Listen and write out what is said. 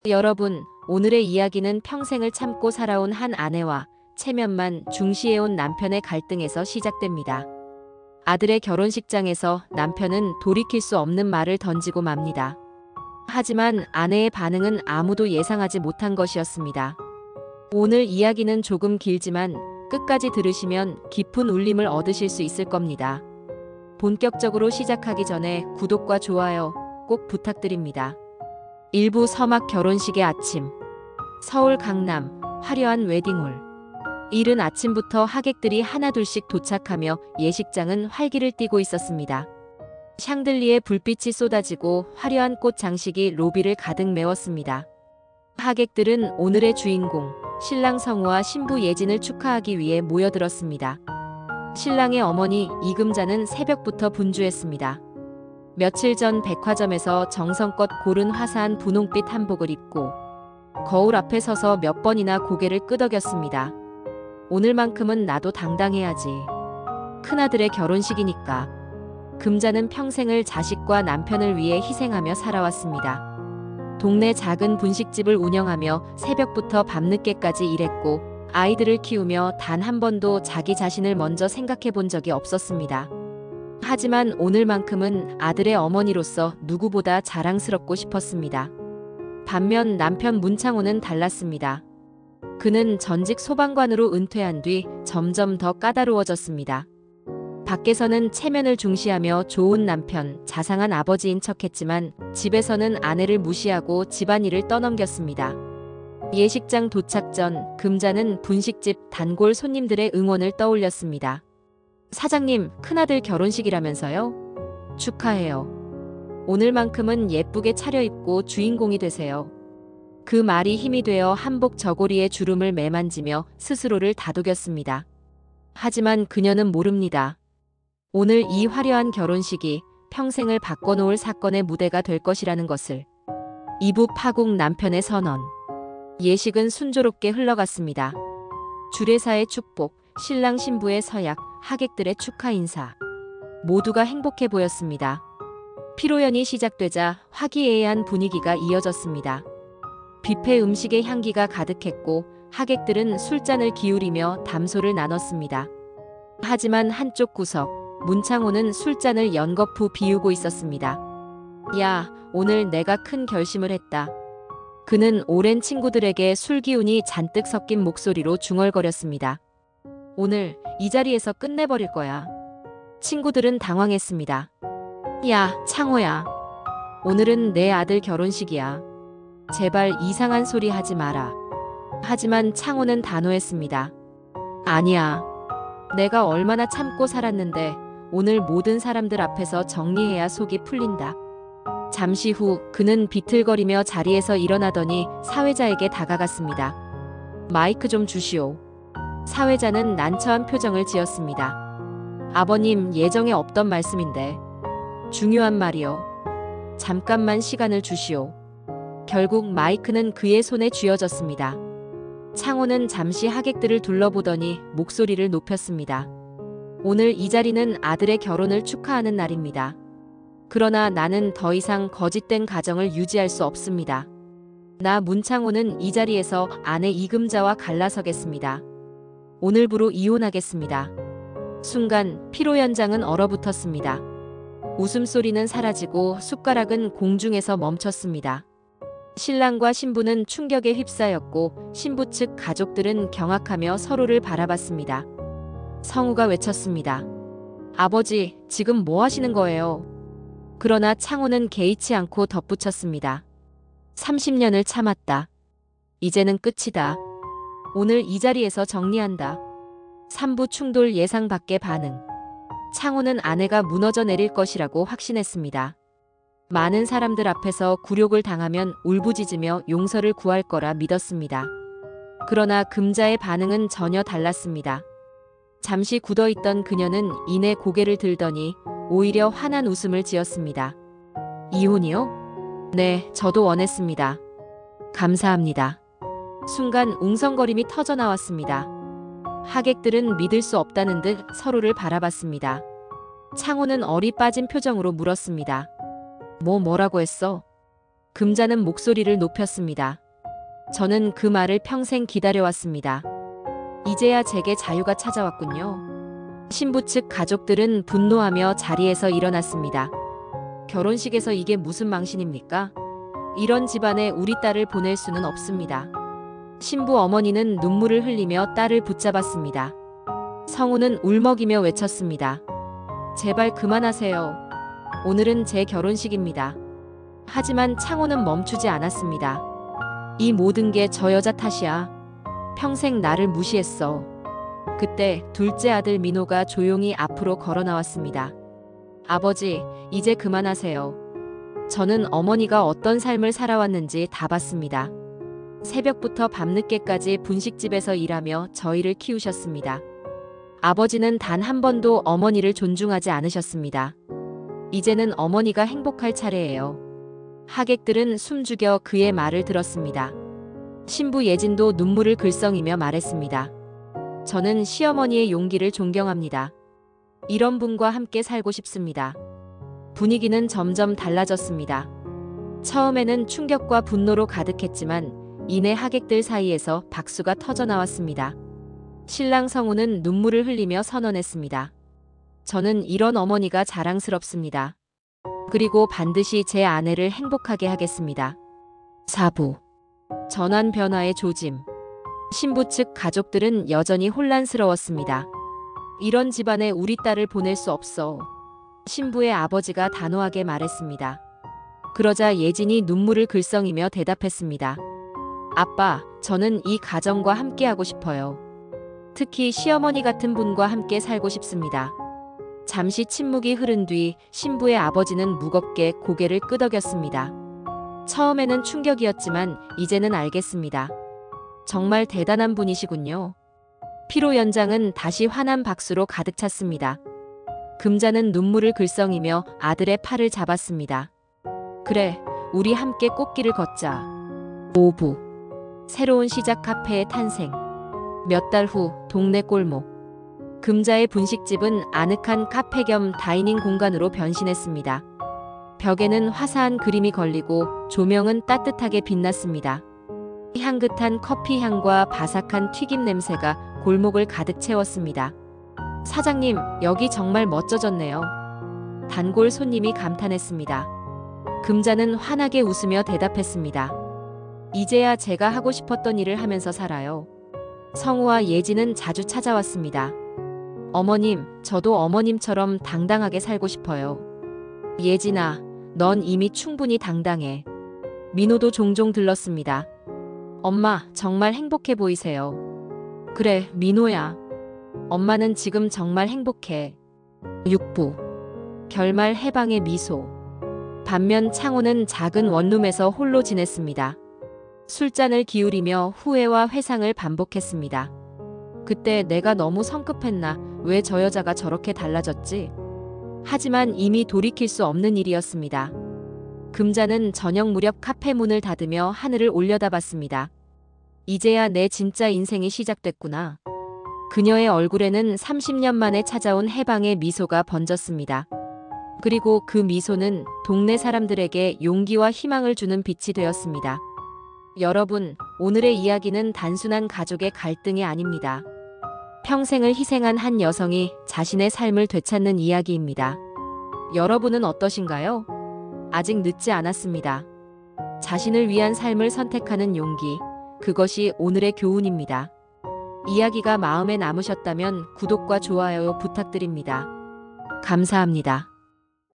여러분, 오늘의 이야기는 평생을 참고 살아온 한 아내와 체면만 중시해온 남편의 갈등에서 시작됩니다. 아들의 결혼식장에서 남편은 돌이킬 수 없는 말을 던지고 맙니다. 하지만 아내의 반응은 아무도 예상하지 못한 것이었습니다. 오늘 이야기는 조금 길지만 끝까지 들으시면 깊은 울림을 얻으실 수 있을 겁니다. 본격적으로 시작하기 전에 구독과 좋아요 꼭 부탁드립니다. 일부 서막 결혼식의 아침. 서울 강남 화려한 웨딩홀. 이른 아침부터 하객들이 하나둘씩 도착하며 예식장은 활기를 띠고 있었습니다. 샹들리에 불빛이 쏟아지고 화려한 꽃 장식이 로비를 가득 메웠습니다. 하객들은 오늘의 주인공, 신랑 성우와 신부 예진을 축하하기 위해 모여들었습니다. 신랑의 어머니 이금자는 새벽부터 분주했습니다. 며칠 전 백화점에서 정성껏 고른 화사한 분홍빛 한복을 입고 거울 앞에 서서 몇 번이나 고개를 끄덕였습니다. 오늘만큼은 나도 당당해야지. 큰아들의 결혼식이니까. 금자는 평생을 자식과 남편을 위해 희생하며 살아왔습니다. 동네 작은 분식집을 운영하며 새벽부터 밤늦게까지 일했고 아이들을 키우며 단 한 번도 자기 자신을 먼저 생각해 본 적이 없었습니다. 하지만 오늘만큼은 아들의 어머니로서 누구보다 자랑스럽고 싶었습니다. 반면 남편 문창호는 달랐습니다. 그는 전직 소방관으로 은퇴한 뒤 점점 더 까다로워졌습니다. 밖에서는 체면을 중시하며 좋은 남편, 자상한 아버지인 척했지만 집에서는 아내를 무시하고 집안일을 떠넘겼습니다. 예식장 도착 전 금자는 분식집 단골 손님들의 응원을 떠올렸습니다. 사장님, 큰아들 결혼식이라면서요? 축하해요. 오늘만큼은 예쁘게 차려입고 주인공이 되세요. 그 말이 힘이 되어 한복 저고리에 주름을 매만지며 스스로를 다독였습니다. 하지만 그녀는 모릅니다. 오늘 이 화려한 결혼식이 평생을 바꿔놓을 사건의 무대가 될 것이라는 것을. 이부 파국 남편의 선언. 예식은 순조롭게 흘러갔습니다. 주례사의 축복, 신랑 신부의 서약, 하객들의 축하 인사. 모두가 행복해 보였습니다. 피로연이 시작되자 화기애애한 분위기가 이어졌습니다. 뷔페 음식의 향기가 가득했고 하객들은 술잔을 기울이며 담소를 나눴습니다. 하지만 한쪽 구석, 문창호는 술잔을 연거푸 비우고 있었습니다. 야, 오늘 내가 큰 결심을 했다. 그는 오랜 친구들에게 술 기운이 잔뜩 섞인 목소리로 중얼거렸습니다. 오늘 이 자리에서 끝내버릴 거야. 친구들은 당황했습니다. 야, 창호야. 오늘은 내 아들 결혼식이야. 제발 이상한 소리 하지 마라. 하지만 창호는 단호했습니다. 아니야. 내가 얼마나 참고 살았는데 오늘 모든 사람들 앞에서 정리해야 속이 풀린다. 잠시 후 그는 비틀거리며 자리에서 일어나더니 사회자에게 다가갔습니다. 마이크 좀 주시오. 사회자는 난처한 표정을 지었습니다. 아버님, 예정에 없던 말씀인데. 중요한 말이요. 잠깐만 시간을 주시오. 결국 마이크는 그의 손에 쥐어졌습니다. 창호는 잠시 하객들을 둘러보더니 목소리를 높였습니다. 오늘 이 자리는 아들의 결혼을 축하하는 날입니다. 그러나 나는 더 이상 거짓된 가정을 유지할 수 없습니다. 나 문창호는 이 자리에서 아내 이금자와 갈라서겠습니다. 오늘부로 이혼하겠습니다. 순간 피로 연장은 얼어붙었습니다. 웃음소리는 사라지고 숟가락은 공중에서 멈췄습니다. 신랑과 신부는 충격에 휩싸였고 신부 측 가족들은 경악하며 서로를 바라봤습니다. 성우가 외쳤습니다. 아버지, 지금 뭐 하시는 거예요? 그러나 창호는 개의치 않고 덧붙였습니다. 30년을 참았다. 이제는 끝이다. 오늘 이 자리에서 정리한다. 산부 충돌 예상 밖의 반응. 창호는 아내가 무너져 내릴 것이라고 확신했습니다. 많은 사람들 앞에서 굴욕을 당하면 울부짖으며 용서를 구할 거라 믿었습니다. 그러나 금자의 반응은 전혀 달랐습니다. 잠시 굳어있던 그녀는 이내 고개를 들더니 오히려 환한 웃음을 지었습니다. 이혼이요? 네, 저도 원했습니다. 감사합니다. 순간 웅성거림이 터져나왔습니다. 하객들은 믿을 수 없다는 듯 서로를 바라봤습니다. 창호는 얼이 빠진 표정으로 물었습니다. 뭐라고 했어? 금자는 목소리를 높였습니다. 저는 그 말을 평생 기다려왔습니다. 이제야 제게 자유가 찾아왔군요. 신부 측 가족들은 분노하며 자리에서 일어났습니다. 결혼식에서 이게 무슨 망신입니까? 이런 집안에 우리 딸을 보낼 수는 없습니다. 신부 어머니는 눈물을 흘리며 딸을 붙잡았습니다. 성우는 울먹이며 외쳤습니다. 제발 그만하세요. 오늘은 제 결혼식입니다. 하지만 창호는 멈추지 않았습니다. 이 모든 게 저 여자 탓이야. 평생 나를 무시했어. 그때 둘째 아들 민호가 조용히 앞으로 걸어 나왔습니다. 아버지, 이제 그만하세요. 저는 어머니가 어떤 삶을 살아왔는지 다 봤습니다. 새벽부터 밤늦게까지 분식집에서 일하며 저희를 키우셨습니다. 아버지는 단 한 번도 어머니를 존중하지 않으셨습니다. 이제는 어머니가 행복할 차례예요. 하객들은 숨죽여 그의 말을 들었습니다. 신부 예진도 눈물을 글썽이며 말했습니다. 저는 시어머니의 용기를 존경합니다. 이런 분과 함께 살고 싶습니다. 분위기는 점점 달라졌습니다. 처음에는 충격과 분노로 가득했지만 이내 하객들 사이에서 박수가 터져 나왔습니다. 신랑 성우는 눈물을 흘리며 선언했습니다. 저는 이런 어머니가 자랑스럽습니다. 그리고 반드시 제 아내를 행복하게 하겠습니다. 4부 전환 변화의 조짐. 신부 측 가족들은 여전히 혼란스러웠습니다. 이런 집안에 우리 딸을 보낼 수 없어. 신부의 아버지가 단호하게 말했습니다. 그러자 예진이 눈물을 글썽이며 대답했습니다. 아빠, 저는 이 가정과 함께하고 싶어요. 특히 시어머니 같은 분과 함께 살고 싶습니다. 잠시 침묵이 흐른 뒤 신부의 아버지는 무겁게 고개를 끄덕였습니다. 처음에는 충격이었지만 이제는 알겠습니다. 정말 대단한 분이시군요. 피로 연장은 다시 환한 박수로 가득 찼습니다. 금자는 눈물을 글썽이며 아들의 팔을 잡았습니다. 그래, 우리 함께 꽃길을 걷자. 5부 새로운 시작 카페의 탄생. 몇 달 후 동네 골목. 금자의 분식집은 아늑한 카페 겸 다이닝 공간으로 변신했습니다. 벽에는 화사한 그림이 걸리고 조명은 따뜻하게 빛났습니다. 향긋한 커피 향과 바삭한 튀김 냄새가 골목을 가득 채웠습니다. 사장님, 여기 정말 멋져졌네요. 단골 손님이 감탄했습니다. 금자는 환하게 웃으며 대답했습니다. 이제야 제가 하고 싶었던 일을 하면서 살아요. 성우와 예진은 자주 찾아왔습니다. 어머님, 저도 어머님처럼 당당하게 살고 싶어요. 예진아, 넌 이미 충분히 당당해. 민호도 종종 들렀습니다. 엄마, 정말 행복해 보이세요. 그래, 민호야. 엄마는 지금 정말 행복해. 6부 결말 해방의 미소. 반면 창호는 작은 원룸에서 홀로 지냈습니다. 술잔을 기울이며 후회와 회상을 반복했습니다. 그때 내가 너무 성급했나? 왜 저 여자가 저렇게 달라졌지? 하지만 이미 돌이킬 수 없는 일이었습니다. 금자는 저녁 무렵 카페 문을 닫으며 하늘을 올려다봤습니다. 이제야 내 진짜 인생이 시작됐구나. 그녀의 얼굴에는 30년 만에 찾아온 해방의 미소가 번졌습니다. 그리고 그 미소는 동네 사람들에게 용기와 희망을 주는 빛이 되었습니다. 여러분, 오늘의 이야기는 단순한 가족의 갈등이 아닙니다. 평생을 희생한 한 여성이 자신의 삶을 되찾는 이야기입니다. 여러분은 어떠신가요? 아직 늦지 않았습니다. 자신을 위한 삶을 선택하는 용기, 그것이 오늘의 교훈입니다. 이야기가 마음에 남으셨다면 구독과 좋아요 부탁드립니다. 감사합니다.